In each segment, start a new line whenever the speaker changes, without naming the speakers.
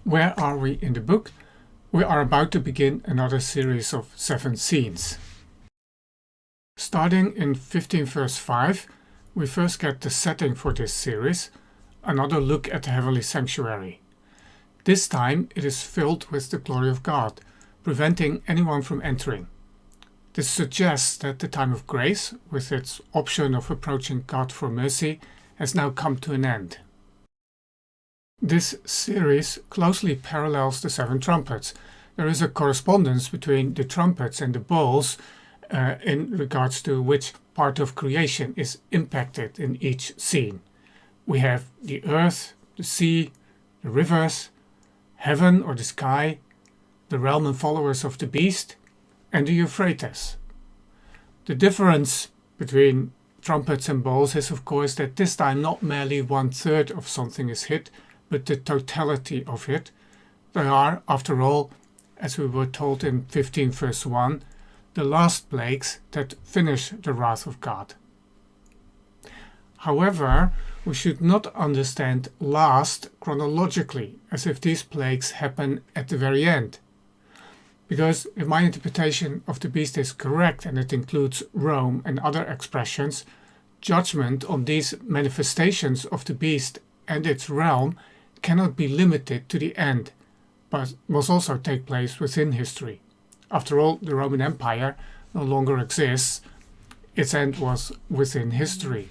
Where are we in the book? We are about to begin another series of 7 scenes. Starting in 15 verse 5, we first get the setting for this series, another look at the heavenly sanctuary. This time it is filled with the glory of God, preventing anyone from entering. This suggests that the time of grace, with its option of approaching God for mercy, has now come to an end. This series closely parallels the 7 trumpets. There is a correspondence between the trumpets and the bowls in regards to which part of creation is impacted in each scene. We have the earth, the sea, the rivers, heaven or the sky, the realm and followers of the beast, and the Euphrates. The difference between trumpets and bowls is of course that this time not merely 1/3 of something is hit, but the totality of it. They are, after all, as we were told in 15 verse 1, the last plagues that finish the wrath of God. However, we should not understand last chronologically, as if these plagues happen at the very end. Because if my interpretation of the beast is correct and it includes Rome and other expressions, judgment on these manifestations of the beast and its realm cannot be limited to the end, but must also take place within history. After all, the Roman Empire no longer exists. Its end was within history.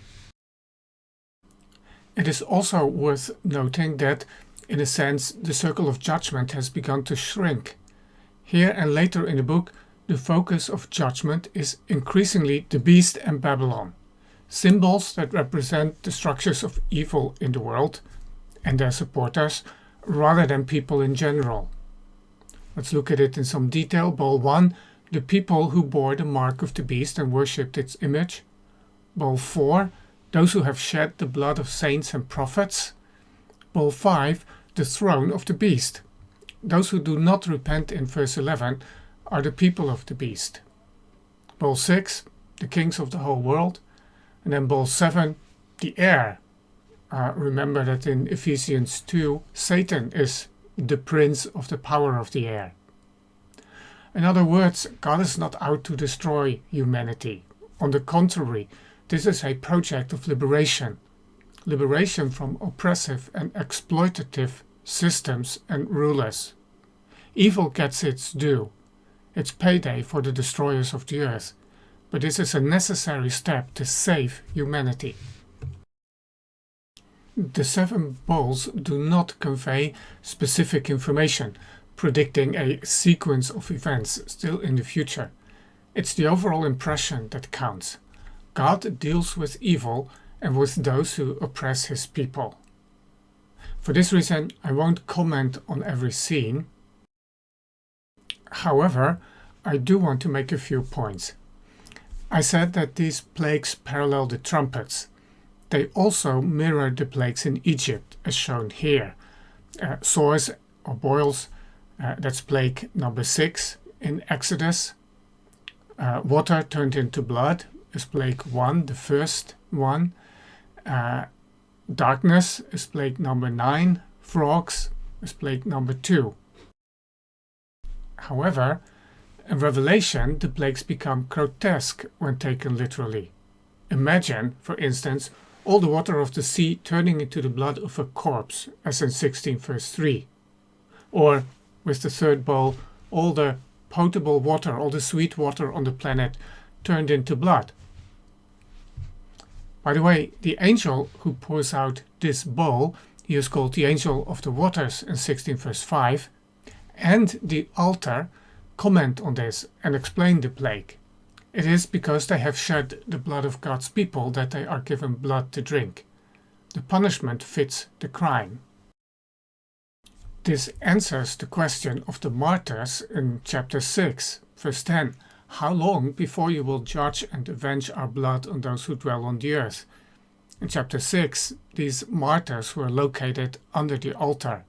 It is also worth noting that, in a sense, the circle of judgment has begun to shrink. Here and later in the book, the focus of judgment is increasingly the beast and Babylon, symbols that represent the structures of evil in the world and their supporters, rather than people in general. Let's look at it in some detail. Bowl 1, the people who bore the mark of the beast and worshipped its image. Bowl 4, those who have shed the blood of saints and prophets. Bowl 5, the throne of the beast. Those who do not repent in verse 11 are the people of the beast. Bowl 6, the kings of the whole world. And then bowl 7, the air. Remember that in Ephesians 2, Satan is the prince of the power of the air. In other words, God is not out to destroy humanity. On the contrary, this is a project of liberation. Liberation from oppressive and exploitative systems and rulers. Evil gets its due, its payday for the destroyers of the earth, but this is a necessary step to save humanity. The 7 bowls do not convey specific information, predicting a sequence of events still in the future. It's the overall impression that counts. God deals with evil and with those who oppress his people. For this reason, I won't comment on every scene. However, I do want to make a few points. I said that these plagues parallel the trumpets. They also mirror the plagues in Egypt, as shown here. Sores or boils, that's plague number 6 in Exodus. Water turned into blood is plague 1, the first one. Darkness is plague number 9. Frogs is plague number 2. However, in Revelation, the plagues become grotesque when taken literally. Imagine, for instance, all the water of the sea turning into the blood of a corpse, as in 16 verse 3. Or, with the 3rd bowl, all the potable water, all the sweet water on the planet turned into blood. By the way, the angel who pours out this bowl, he is called the angel of the waters in 16 verse 5, and the altar comment on this and explain the plague. It is because they have shed the blood of God's people that they are given blood to drink. The punishment fits the crime. This answers the question of the martyrs in chapter 6, verse 10. How long before you will judge and avenge our blood on those who dwell on the earth? In chapter 6, these martyrs were located under the altar.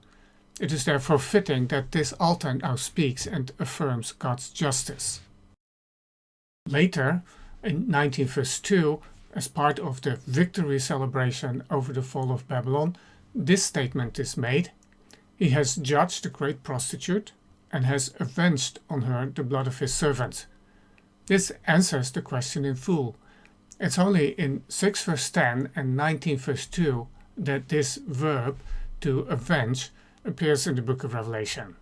It is therefore fitting that this altar now speaks and affirms God's justice. Later, in 19 verse 2, as part of the victory celebration over the fall of Babylon, this statement is made: He has judged the great prostitute and has avenged on her the blood of his servants. This answers the question in full. It's only in 6 verse 10 and 19 verse 2 that this verb, to avenge, appears in the book of Revelation.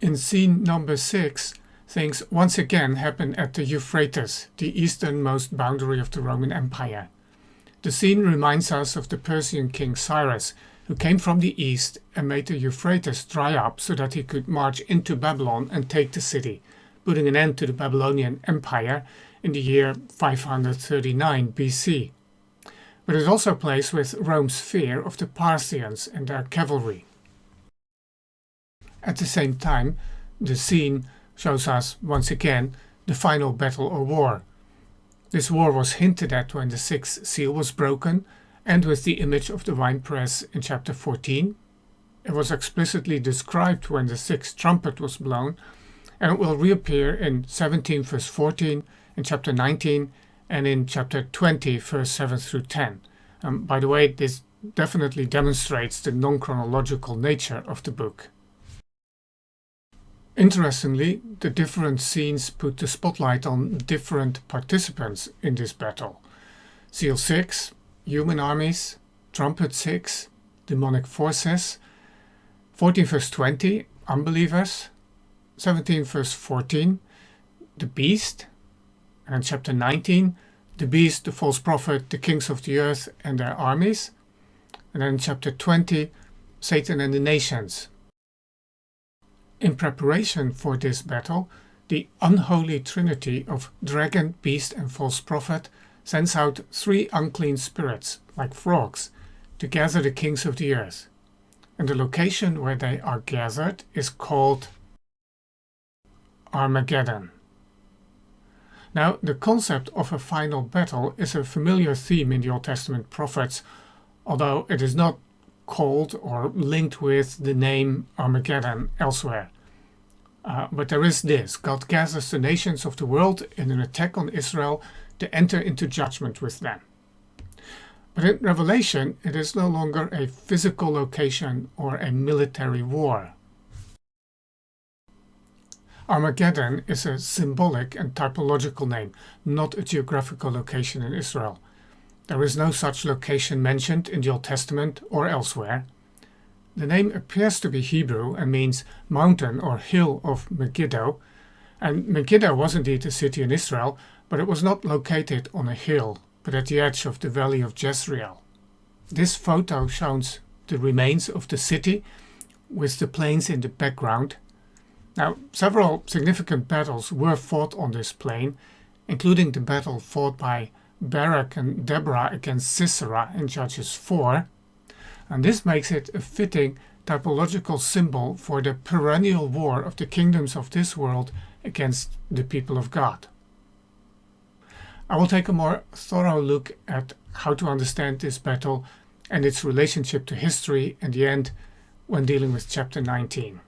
In scene number 6, things once again happen at the Euphrates, the easternmost boundary of the Roman Empire. The scene reminds us of the Persian king Cyrus, who came from the east and made the Euphrates dry up so that he could march into Babylon and take the city, putting an end to the Babylonian Empire in the year 539 BC. But it also plays with Rome's fear of the Parthians and their cavalry. At the same time, the scene shows us, once again, the final battle or war. This war was hinted at when the sixth seal was broken, and with the image of the winepress in chapter 14. It was explicitly described when the sixth trumpet was blown, and it will reappear in 17 verse 14, in chapter 19, and in chapter 20 verse 7 through 10. By the way, this definitely demonstrates the non-chronological nature of the book. Interestingly, the different scenes put the spotlight on different participants in this battle. Seal 6, human armies, Trumpet 6, demonic forces, 14 verse 20, unbelievers, 17 verse 14, the beast, and chapter 19, the beast, the false prophet, the kings of the earth and their armies, and then chapter 20, Satan and the nations. In preparation for this battle, the unholy trinity of dragon, beast and false prophet sends out 3 unclean spirits, like frogs, to gather the kings of the earth. And the location where they are gathered is called Armageddon. Now, the concept of a final battle is a familiar theme in the Old Testament prophets, although it is not called or linked with the name Armageddon elsewhere. But there is this: God gathers the nations of the world in an attack on Israel to enter into judgment with them. But in Revelation, it is no longer a physical location or a military war. Armageddon is a symbolic and typological name, not a geographical location in Israel. There is no such location mentioned in the Old Testament or elsewhere. The name appears to be Hebrew and means mountain or hill of Megiddo, and Megiddo was indeed a city in Israel, but it was not located on a hill, but at the edge of the valley of Jezreel. This photo shows the remains of the city with the plains in the background. Now, several significant battles were fought on this plain, including the battle fought by Barak and Deborah against Sisera in Judges 4, and this makes it a fitting typological symbol for the perennial war of the kingdoms of this world against the people of God. I will take a more thorough look at how to understand this battle and its relationship to history in the end when dealing with chapter 19.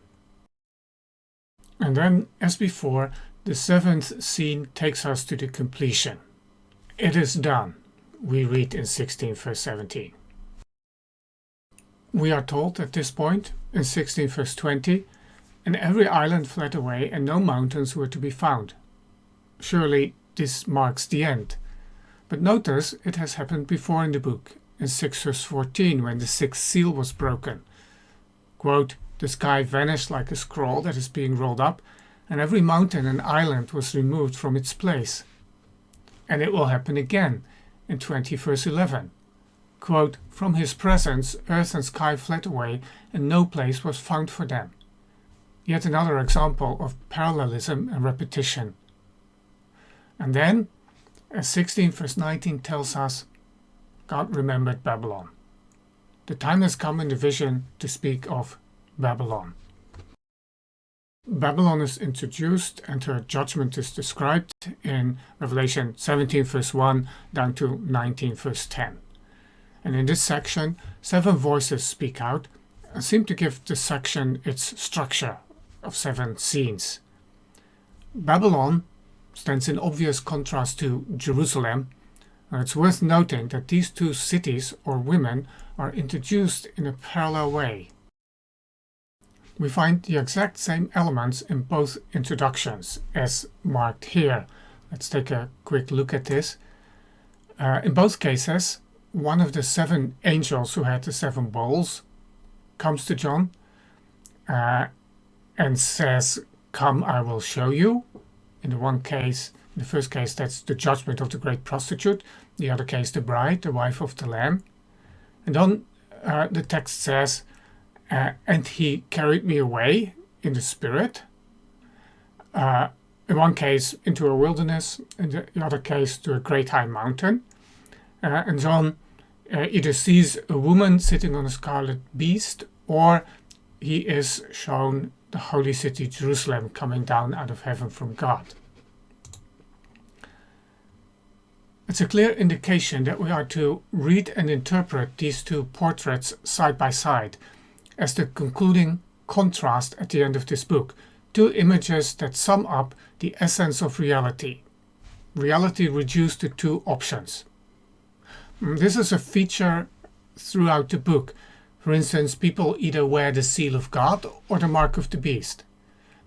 And then, as before, the 7th scene takes us to the completion. It is done, we read in 16 verse 17. We are told at this point, in 16 verse 20, and every island fled away and no mountains were to be found. Surely this marks the end. But notice it has happened before in the book, in 6 verse 14, when the 6th seal was broken. Quote, "The sky vanished like a scroll that is being rolled up, and every mountain and island was removed from its place." And it will happen again, in 20 verse 11. Quote, "From his presence earth and sky fled away, and no place was found for them." Yet another example of parallelism and repetition. And then, as 16 verse 19 tells us, God remembered Babylon. The time has come in the vision to speak of Babylon. Babylon is introduced and her judgment is described in Revelation 17 verse 1 down to 19 verse 10. And in this section, 7 voices speak out and seem to give the section its structure of 7 scenes. Babylon stands in obvious contrast to Jerusalem, and it's worth noting that these 2 cities or women are introduced in a parallel way. We find the exact same elements in both introductions as marked here. Let's take a quick look at this. In both cases, one of the 7 angels who had the 7 bowls comes to John and says, "Come, I will show you." In the first case, that's the judgment of the great prostitute. The other case, the bride, the wife of the Lamb. And then the text says, "And he carried me away in the spirit." In one case, into a wilderness. In the other case, to a great high mountain. And John either sees a woman sitting on a scarlet beast, or he is shown the holy city Jerusalem coming down out of heaven from God. It's a clear indication that we are to read and interpret these 2 portraits side by side as the concluding contrast at the end of this book. 2 images that sum up the essence of reality. Reality reduced to 2 options. This is a feature throughout the book. For instance, people either wear the seal of God or the mark of the beast.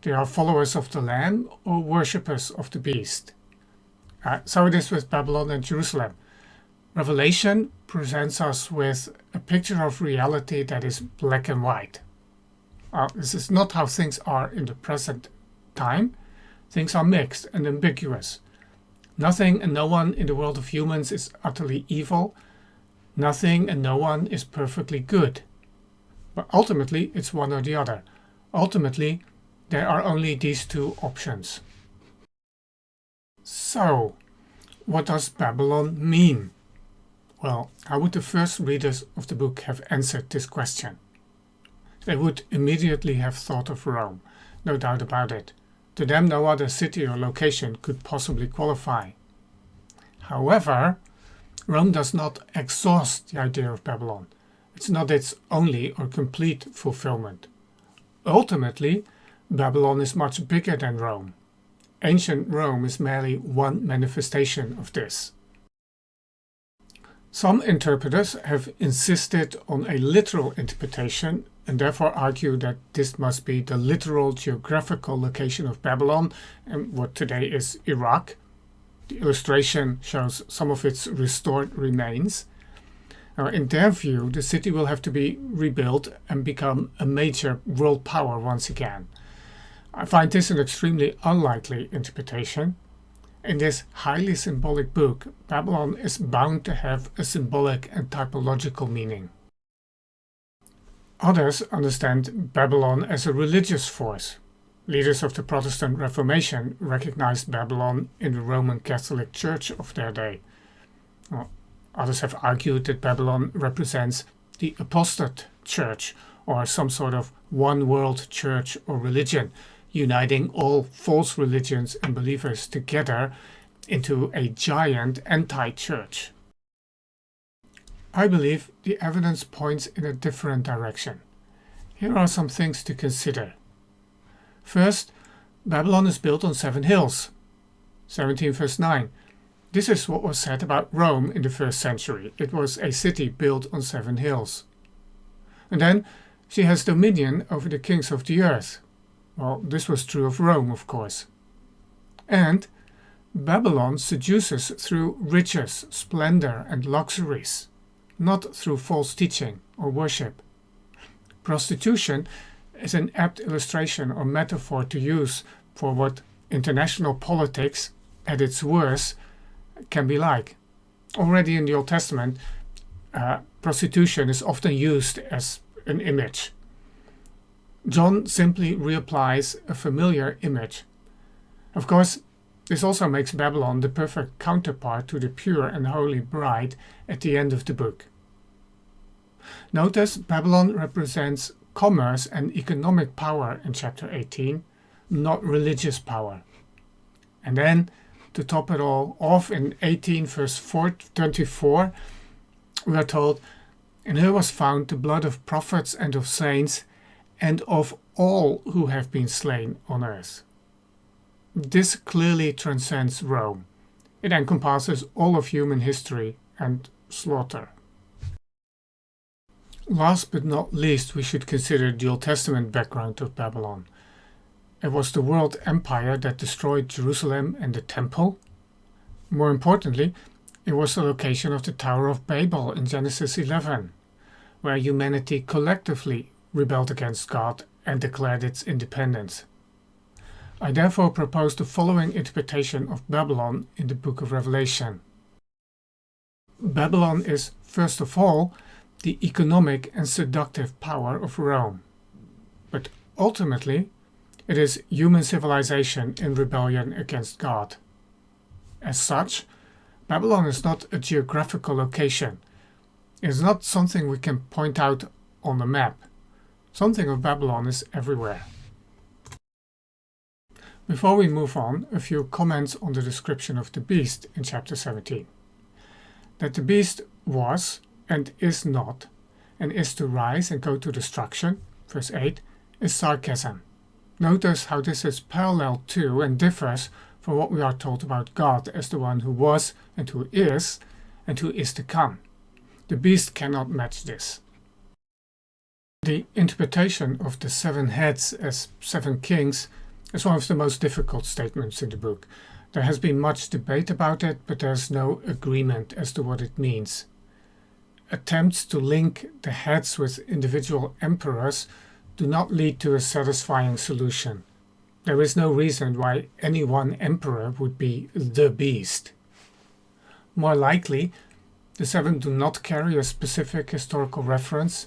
They are followers of the Lamb or worshippers of the beast. So it is with Babylon and Jerusalem. Revelation presents us with a picture of reality that is black and white. This is not how things are in the present time. Things are mixed and ambiguous. Nothing and no one in the world of humans is utterly evil. Nothing and no one is perfectly good. But ultimately, it's one or the other. Ultimately, there are only these 2 options. So, what does Babylon mean? Well, how would the first readers of the book have answered this question? They would immediately have thought of Rome, no doubt about it. To them, no other city or location could possibly qualify. However, Rome does not exhaust the idea of Babylon. It's not its only or complete fulfillment. Ultimately, Babylon is much bigger than Rome. Ancient Rome is merely one manifestation of this. Some interpreters have insisted on a literal interpretation and therefore argue that this must be the literal geographical location of Babylon and what today is Iraq. The illustration shows some of its restored remains. Now, in their view, the city will have to be rebuilt and become a major world power once again. I find this an extremely unlikely interpretation. In this highly symbolic book, Babylon is bound to have a symbolic and typological meaning. Others understand Babylon as a religious force. Leaders of the Protestant Reformation recognized Babylon in the Roman Catholic Church of their day. Others have argued that Babylon represents the apostate church, or some sort of one world church or religion, uniting all false religions and believers together into a giant anti-church. I believe the evidence points in a different direction. Here are some things to consider. First, Babylon is built on 7 hills. 17 verse 9. This is what was said about Rome in the 1st century. It was a city built on 7 hills. And then she has dominion over the kings of the earth. Well, this was true of Rome, of course. And Babylon seduces through riches, splendor, and luxuries, not through false teaching or worship. Prostitution is an apt illustration or metaphor to use for what international politics, at its worst, can be like. Already in the Old Testament, prostitution is often used as an image. John simply reapplies a familiar image. Of course, this also makes Babylon the perfect counterpart to the pure and holy bride at the end of the book. Notice Babylon represents commerce and economic power in chapter 18, not religious power. And then, to top it all off, in 18 verse 24, we are told, "In her was found the blood of prophets and of saints, and of all who have been slain on earth." This clearly transcends Rome. It encompasses all of human history and slaughter. Last but not least, we should consider the Old Testament background of Babylon. It was the world empire that destroyed Jerusalem and the temple. More importantly, it was the location of the Tower of Babel in Genesis 11, where humanity collectively rebelled against God and declared its independence. I therefore propose the following interpretation of Babylon in the book of Revelation. Babylon is, first of all, the economic and seductive power of Rome. But ultimately, it is human civilization in rebellion against God. As such, Babylon is not a geographical location. It is not something we can point out on the map. Something of Babylon is everywhere. Before we move on, a few comments on the description of the beast in chapter 17. That the beast was and is not, and is to rise and go to destruction, verse 8, is sarcasm. Notice how this is parallel to and differs from what we are told about God as the one who was and who is to come. The beast cannot match this. The interpretation of the 7 heads as 7 kings is one of the most difficult statements in the book. There has been much debate about it, but there is no agreement as to what it means. Attempts to link the heads with individual emperors do not lead to a satisfying solution. There is no reason why any one emperor would be the beast. More likely, the 7 do not carry a specific historical reference.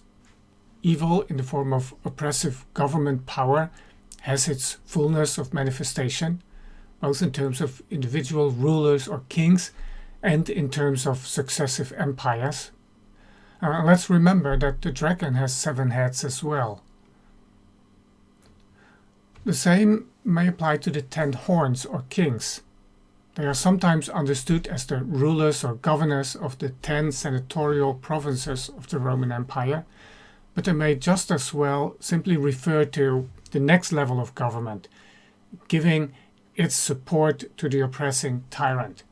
Evil in the form of oppressive government power has its fullness of manifestation, both in terms of individual rulers or kings and in terms of successive empires. Let's remember that the dragon has 7 heads as well. The same may apply to the 10 horns or kings. They are sometimes understood as the rulers or governors of the 10 senatorial provinces of the Roman Empire, but they may just as well simply refer to the next level of government, giving its support to the oppressing tyrant.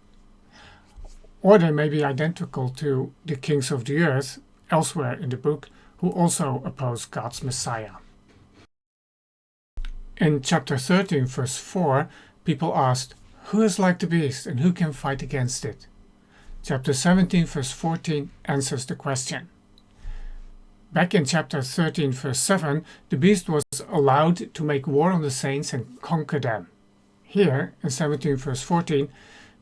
Or they may be identical to the kings of the earth elsewhere in the book, who also oppose God's Messiah. In chapter 13, verse 4, people asked, "Who is like the beast, and who can fight against it?" Chapter 17, verse 14 answers the question. Back in chapter 13, verse 7, the beast was allowed to make war on the saints and conquer them. Here, in 17, verse 14,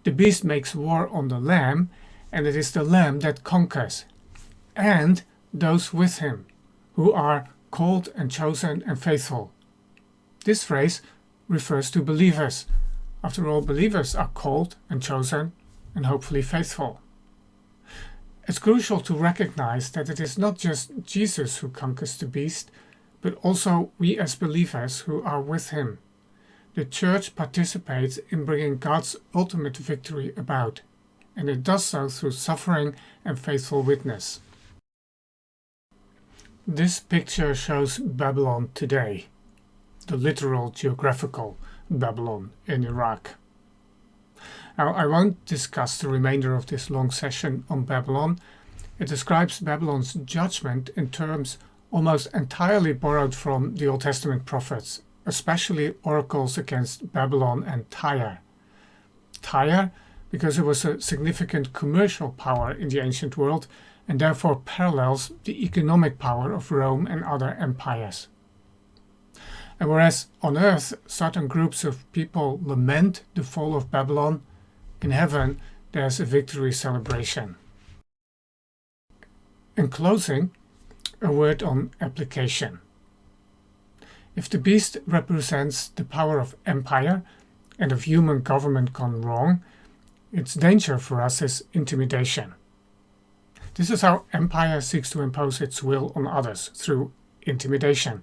the beast makes war on the Lamb, and it is the Lamb that conquers, and those with him, who are called and chosen and faithful. This phrase refers to believers. After all, believers are called and chosen and hopefully faithful. It's crucial to recognize that it is not just Jesus who conquers the beast, but also we as believers who are with him. The church participates in bringing God's ultimate victory about, and it does so through suffering and faithful witness. This picture shows Babylon today, the literal geographical Babylon in Iraq. Now, I won't discuss the remainder of this long session on Babylon. It describes Babylon's judgment in terms almost entirely borrowed from the Old Testament prophets, especially oracles against Babylon and Tyre. Tyre, because it was a significant commercial power in the ancient world and therefore parallels the economic power of Rome and other empires. And whereas on earth certain groups of people lament the fall of Babylon, in heaven there's a victory celebration. In closing, a word on application. If the beast represents the power of empire and of human government gone wrong, its danger for us is intimidation. This is how empire seeks to impose its will on others, through intimidation.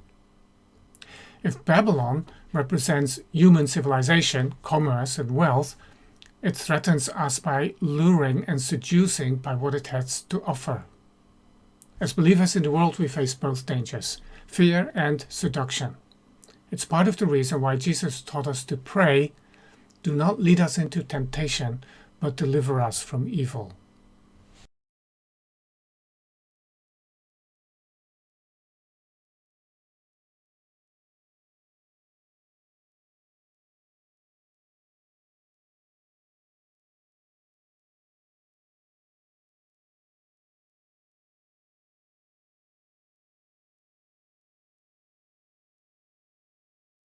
If Babylon represents human civilization, commerce and wealth, it threatens us by luring and seducing by what it has to offer. As believers in the world, we face both dangers, fear and seduction. It's part of the reason why Jesus taught us to pray, "Do not lead us into temptation, but deliver us from evil."